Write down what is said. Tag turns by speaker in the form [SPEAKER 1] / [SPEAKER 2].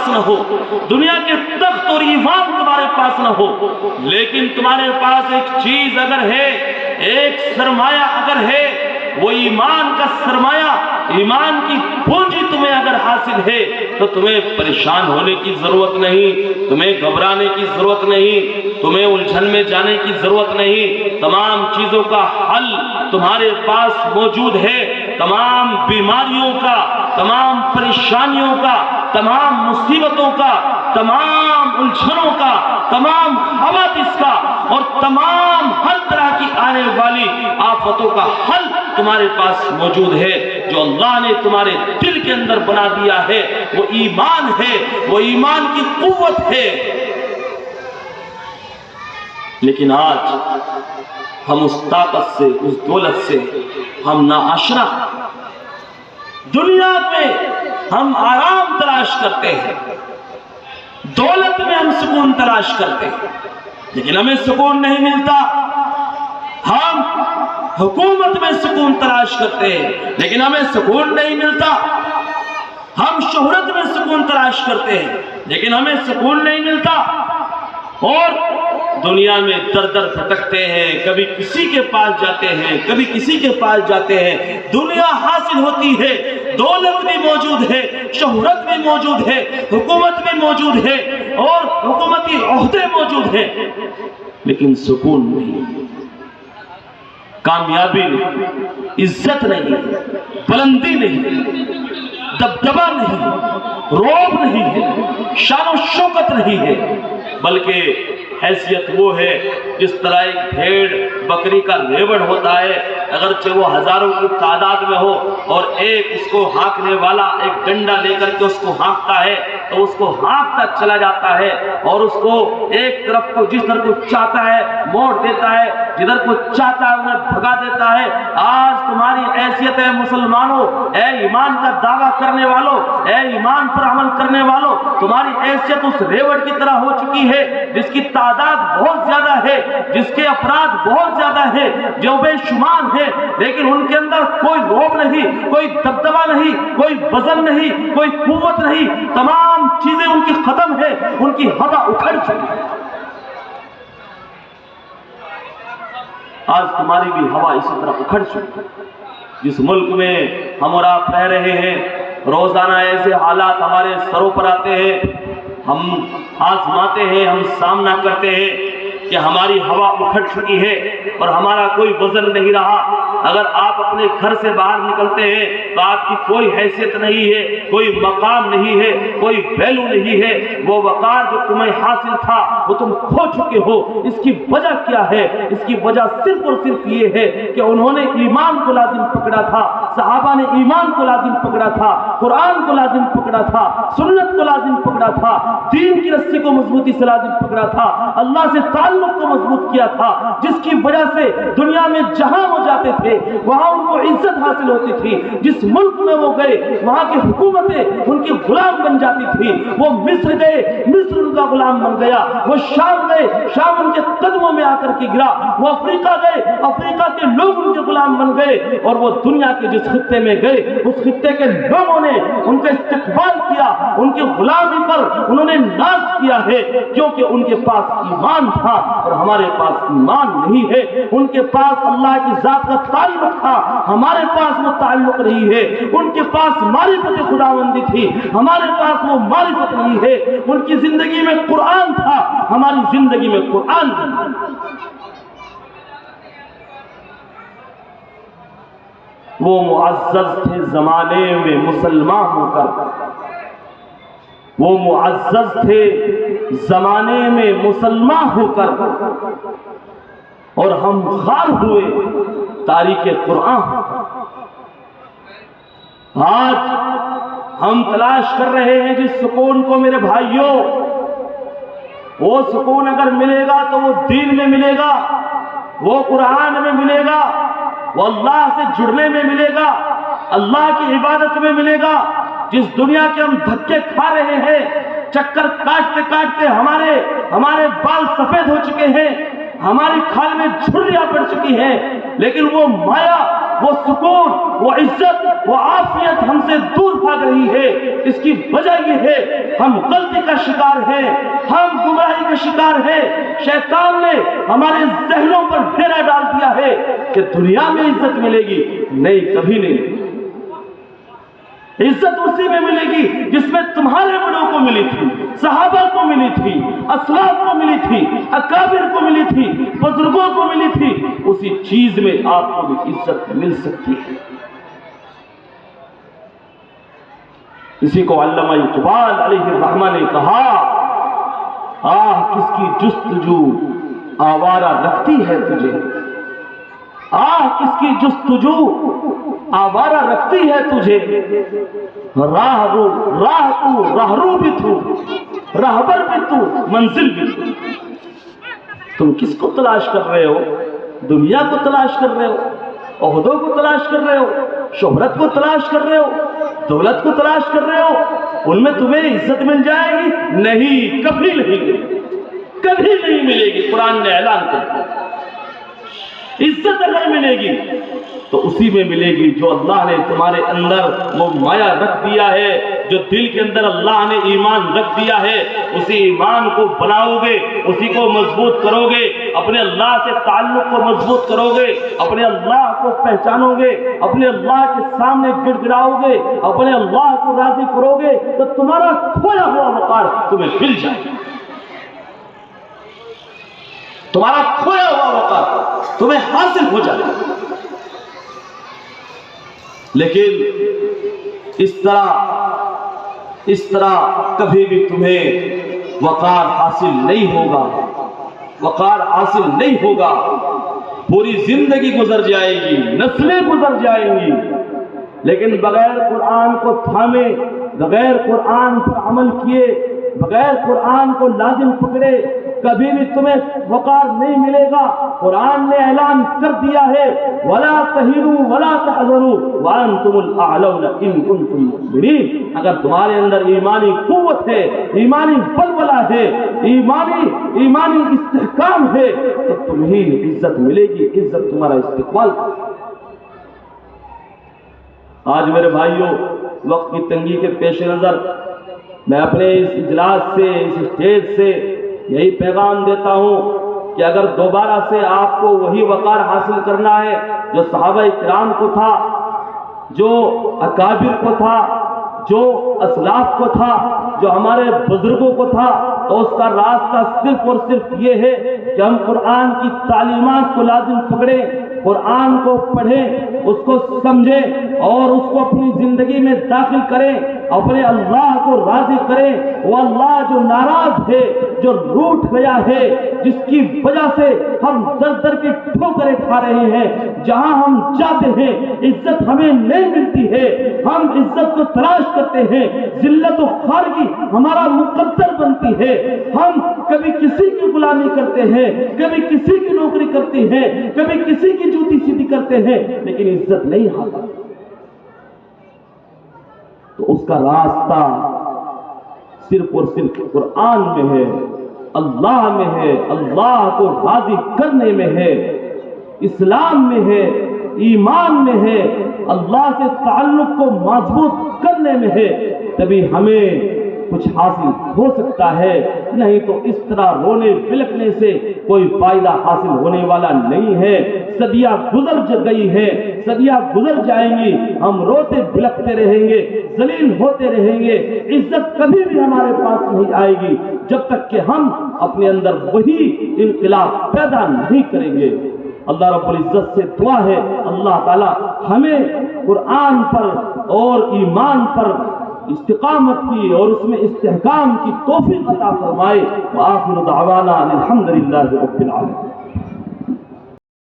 [SPEAKER 1] پاس نہ ہو، دنیا کے تخت اور ایوان تمہارے پاس نہ ہو، لیکن تمہارے پاس ایک چیز اگر ہے، ایک سرمایہ اگر ہے، وہ ایمان کا سرمایہ، ایمان کی پونجی تمہیں اگر حاصل ہے تو تمہیں پریشان ہونے کی ضرورت نہیں، تمہیں گھبرانے کی ضرورت نہیں، تمہیں الجھن میں جانے کی ضرورت نہیں۔ تمام چیزوں کا حل تمہارے پاس موجود ہے، تمام بیماریوں کا، تمام پریشانیوں کا، تمام مصیبتوں کا، تمام الجھنوں کا، تمام حوادث کا اور تمام ہر طرح کی آنے والی آفتوں کا حل تمہارے پاس موجود ہے۔ جو اللہ نے تمہارے دل کے اندر بنا دیا ہے وہ ایمان ہے، وہ ایمان کی قوت ہے۔ لیکن آج ہم اس طاقت سے، اس دولت سے ہم ناآشنا، دنیا میں ہم آرام تلاش کرتے ہیں، دولت میں ہم سکون تلاش کرتے ہیں، لیکن ہمیں سکون نہیں ملتا۔ ہم حکومت میں سکون تلاش کرتے ہیں لیکن ہمیں سکون نہیں ملتا۔ ہم شہرت میں سکون تلاش کرتے ہیں لیکن ہمیں سکون نہیں ملتا، اور دنیا میں در در بھٹکتے ہیں، کبھی کسی کے پاس جاتے ہیں، کبھی کسی کے پاس جاتے ہیں۔ دنیا حاصل ہوتی ہے، دولت بھی موجود ہے، شہرت بھی موجود ہے، حکومت بھی موجود ہے اور حکومتی عہدے موجود ہیں، لیکن سکون نہیں، کامیابی نہیں، عزت نہیں، بلندی نہیں، دبدبہ نہیں، رعب نہیں ہے، شان و شوکت نہیں ہے، بلکہ حیثیت وہ ہے جس طرح ایک بھیڑ بکری کا ریوڑ ہوتا ہے، اگرچہ وہ ہزاروں کی تعداد میں ہو اور ایک اس کو ہانکنے والا ایک ڈنڈا لے کر کے اس کو ہانکتا ہے تو اس کو ہانکتا چلا جاتا ہے اور اس کو ایک طرف کو جس طرح کو چاہتا ہے موڑ دیتا ہے، جدھر کو چاہتا ہے انہیں بھگا دیتا ہے۔ آج تمہاری حیثیت ہے مسلمانوں، اے ایمان کا دعویٰ کرنے والوں، اے ایمان پر عمل کرنے والوں، تمہاری حیثیت اس ریوڑ کی طرح ہو چکی ہے جس کی تعداد بہت زیادہ ہے، جس کے افراد بہت زیادہ ہے، جو بے شمار ہے، لیکن ان کے اندر کوئی رعب نہیں، کوئی دبدبہ نہیں، کوئی وزن نہیں، کوئی قوت نہیں، تمام چیزیں ان کی ختم ہے، ان کی ہوا اکھڑ چکی ہے۔ آج تمہاری بھی ہوا اسی طرح اکھڑ چکی ہے۔ جس ملک میں ہم اور آپ رہ رہے ہیں، روزانہ ایسے حالات ہمارے سروں پر آتے ہیں، ہم آزماتے ہیں، ہم سامنا کرتے ہیں کہ ہماری ہوا اکھڑ چکی ہے اور ہمارا کوئی وزن نہیں رہا۔ اگر آپ اپنے گھر سے باہر نکلتے ہیں تو آپ کی کوئی حیثیت نہیں ہے، کوئی مقام نہیں ہے، کوئی ویلو نہیں ہے، وہ وقار جو تمہیں حاصل تھا وہ تم کھو چکے ہو۔ اس کی وجہ کیا ہے؟ اس کی وجہ صرف اور صرف یہ ہے کہ انہوں نے ایمان کو لازم پکڑا تھا، صحابہ نے ایمان کو لازم پکڑا تھا، قرآن کو لازم پکڑا تھا، سنت کو لازم پکڑا تھا، دین کی رسی کو مضبوطی سے لازم پکڑا تھا، اللہ سے تعلق کو مضبوط کیا تھا، جس کی وجہ سے دنیا میں جہاں وہ جاتے تھے وہاں ان کو عزت حاصل ہوتی تھی، جس ملک میں وہ گئے وہاں کی حکومتیں ان کی غلام بن جاتی تھی۔ وہ مصر گئے، مصر ان کا غلام بن گیا، وہ شام گئے، شام ان کے قدموں میں آ کر کے گرا، وہ افریقہ گئے، افریقہ کے لوگ ان کے غلام بن گئے، اور وہ دنیا کے جس خطے میں گئے اس خطے کے لوگوں نے ان کا استقبال کیا، ان کی غلامی پر انہوں نے ناز کیا ہے، کیونکہ ان کے پاس ایمان تھا اور ہمارے پاس ایمان نہیں ہے۔ ان کے پاس اللہ کی ذات کا تعلق تھا، ہمارے پاس وہ تعلق نہیں ہے۔ ان کے پاس معرفت خداوندی تھی، ہمارے پاس وہ معرفت نہیں ہے۔ ان کی زندگی میں قرآن تھا، ہماری زندگی میں قرآن نہیں۔ وہ معزز تھے زمانے میں مسلمان ہو کر، وہ معزز تھے زمانے میں مسلمان ہو کر، اور ہم خار ہوئے تاریخ قرآن۔ آج ہم تلاش کر رہے ہیں جس سکون کو، میرے بھائیوں، وہ سکون اگر ملے گا تو وہ دین میں ملے گا، وہ قرآن میں ملے گا، وہ اللہ سے جڑنے میں ملے گا، اللہ کی عبادت میں ملے گا۔ جس دنیا کے ہم دھکے کھا رہے ہیں، چکر کاٹتے کاٹتے ہمارے بال سفید ہو چکے ہیں، ہماری کھال میں جھریاں پڑ چکی ہیں، لیکن وہ مایا، وہ سکون، وہ عزت، وہ عافیت ہم سے دور بھاگ رہی ہے، اس کی وجہ یہ ہے ہم غلطی کا شکار ہیں، ہم گمراہی کا شکار ہیں۔ شیطان نے ہمارے ذہنوں پر ڈیرا ڈال دیا ہے کہ دنیا میں عزت ملے گی، نہیں، کبھی نہیں۔ عزت اسی میں ملے گی جس میں تمہارے بڑوں کو ملی تھی، صحابہ کو ملی تھی، اسلاف کو ملی تھی، اکابر کو ملی تھی، بزرگوں کو ملی تھی، اسی چیز میں آپ کو بھی عزت مل سکتی ہے۔ اسی کو علامہ اقبال علیہ الرحمہ نے کہا، آہ کس کی جستجو آوارہ رکھتی ہے تجھے، آہ کس کی جستجو آوارہ رکھتی ہے تجھے، راہ رو بھی تو، راہبر بھی تو، منزل بھی تو۔ تم کس کو تلاش کر رہے ہو؟ دنیا کو تلاش کر رہے ہو، عہدوں کو تلاش کر رہے ہو، شہرت کو تلاش کر رہے ہو، دولت کو تلاش کر رہے ہو، ان میں تمہیں عزت مل جائے گی؟ نہیں، کبھی نہیں، کبھی نہیں ملے گی۔ قرآن نے اعلان کر دیا، عزت اگر ملے گی تو اسی میں ملے گی جو اللہ نے تمہارے اندر وہ مایا رکھ دیا ہے، جو دل کے اندر اللہ نے ایمان رکھ دیا ہے، اسی ایمان کو بناؤ گے، اسی کو مضبوط کرو گے، اپنے اللہ سے تعلق کو مضبوط کرو گے، اپنے اللہ کو پہچانو گے، اپنے اللہ کے سامنے گڑ گڑاؤ گے، اپنے اللہ کو راضی کرو گے، تو تمہارا کھویا ہوا وقار تمہیں مل جائے گا، تمہارا کھویا ہوا وقار تمہیں حاصل ہو جائے گا۔ لیکن اس طرح کبھی بھی تمہیں وقار حاصل نہیں ہوگا، وقار حاصل نہیں ہوگا۔ پوری زندگی گزر جائے گی، نسلیں گزر جائیں گی، لیکن بغیر قرآن کو تھامے، بغیر قرآن پر عمل کیے، بغیر قرآن کو لازم پکڑے، کبھی بھی تمہیں وقار نہیں ملے گا۔ قرآن نے اعلان کر دیا ہے، وَلَا تَهِنُوا وَلَا تَحْزَنُوا وَأَنْتُمُ الْأَعْلَوْنَ إِن كُنتُم مُؤْمِنِينَ۔ اگر تمہارے اندر ایمانی قوت ہے، ایمانی بلبلہ ہے، ایمانی استحکام ہے، تو تمہیں عزت ملے گی، عزت تمہارا استقبال کرے۔ آج میرے بھائیوں، وقت کی تنگی کے پیش نظر میں اپنے اس اجلاس سے، اس اسٹیج سے یہی پیغام دیتا ہوں کہ اگر دوبارہ سے آپ کو وہی وقار حاصل کرنا ہے جو صحابہ کرام کو تھا، جو اکابر کو تھا، جو اسلاف کو تھا، جو ہمارے بزرگوں کو تھا، تو اس کا راستہ صرف اور صرف یہ ہے کہ ہم قرآن کی تعلیمات کو لازم پکڑیں، قرآن کو پڑھیں، اس کو سمجھیں اور اس کو اپنی زندگی میں داخل کریں، اپنے اللہ کو راضی کریں۔ وہ اللہ جو ناراض ہے، جو روٹھ گیا ہے، جس کی وجہ سے ہم در در کی ٹھوکریں کھا رہے ہیں، جہاں ہم جاتے ہیں عزت ہمیں نہیں ملتی ہے، ہم عزت کو تلاش کرتے ہیں، ذلت و خارگی ہمارا مقدر بنتی ہے، ہم کبھی کسی کی غلامی کرتے ہیں، کبھی کسی کی نوکری کرتے ہیں، کبھی کسی کی جوتی سیدھی کرتے ہیں، لیکن عزت نہیں حاصل۔ تو اس کا راستہ صرف اور صرف قرآن میں ہے، اللہ میں ہے، اللہ کو راضی کرنے میں ہے، اسلام میں ہے، ایمان میں ہے، اللہ سے تعلق کو مضبوط کرنے میں ہے، تبھی ہمیں کچھ حاصل ہو سکتا ہے، نہیں تو اس طرح رونے بلکنے سے کوئی فائدہ حاصل ہونے والا نہیں ہے۔ صدیاں گزر گئی ہیں، صدیاں گزر جائیں گی، ہم روتے بلکتے رہیں گے، ذلیل ہوتے رہیں گے، عزت کبھی بھی ہمارے پاس نہیں آئے گی جب تک کہ ہم اپنے اندر وہی انقلاب پیدا نہیں کریں گے۔ اللہ رب العزت سے دعا ہے اللہ تعالی ہمیں قرآن پر اور ایمان پر استقامت کی اور اس میں استحکام کی توفیق عطا فرمائے۔ وآخر دعوانا الحمدللہ رب العالمین۔